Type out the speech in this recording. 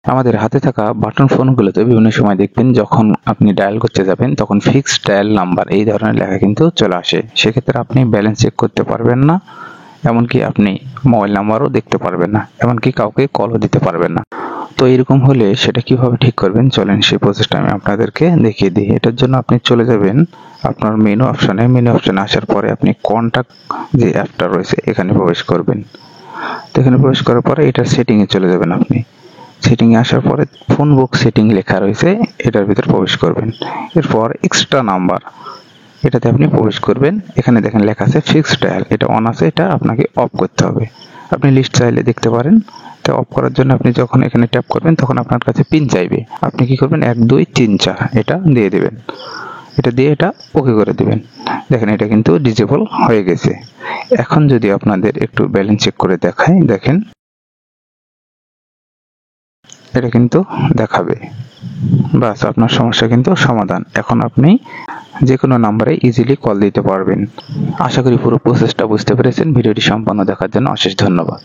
আমাদের হাতে থাকা বাটন ফোনগুলোতে বিভিন্ন সময় দেখবেন যখন আপনি ডায়াল করতে যাবেন তখন ফিক্সড ডায়াল নাম্বার এই ধরনের লেখা কিন্তু চলে আসে। সেক্ষেত্রে আপনি ব্যালেন্স চেক করতে পারবেন না, এমনকি আপনি মোবাইল নাম্বারও দেখতে পারবেন না, এমনকি কাউকে কলও দিতে পারবেন না। তো এরকম হলে সেটা কিভাবে ঠিক করবেন চলেন সেই প্রসেসটা আমি আপনাদেরকে দেখিয়ে দিই। এটার জন্য আপনি চলে যাবেন আপনার মেনু অপশনে আসার পরে আপনি কন্টাক্ট যে অ্যাপটা রয়েছে এখানে প্রবেশ করবেন। তো এখানে প্রবেশ করার পরে এটার সেটিংয়ে চলে যাবেন। আপনি সেটিংয়ে আসার পরে ফোন বুক সেটিং লেখা রয়েছে, এটার ভিতর প্রবেশ করবেন। এরপর এক্সট্রা নাম্বার এটাতে আপনি প্রবেশ করবেন। এখানে দেখেন লেখা আছে ফিক্সড ডায়াল, এটা অন আছে, এটা আপনাকে অফ করতে হবে। আপনি লিস্ট চাইলে দেখতে পারেন। তো অফ করার জন্য আপনি যখন এখানে ট্যাপ করবেন তখন আপনার কাছে পিন চাইবে, আপনি কি করবেন 1 2 3 4 এটা দিয়ে দেবেন। এটা দিয়ে এটা ওকে করে দিবেন। দেখেন এটা কিন্তু ডিসেবল হয়ে গেছে। এখন যদি আপনাদের একটু ব্যালেন্স চেক করে দেখাই, দেখেন এটা কিন্তু দেখাবে। বাস আপনার সমস্যা কিন্তু সমাধান। এখন আপনি যে কোনো নাম্বারে ইজিলি কল দিতে পারবেন। আশা করি পুরো প্রসেসটা বুঝতে পেরেছেন। ভিডিওটি সম্পূর্ণ দেখার জন্য অশেষ ধন্যবাদ।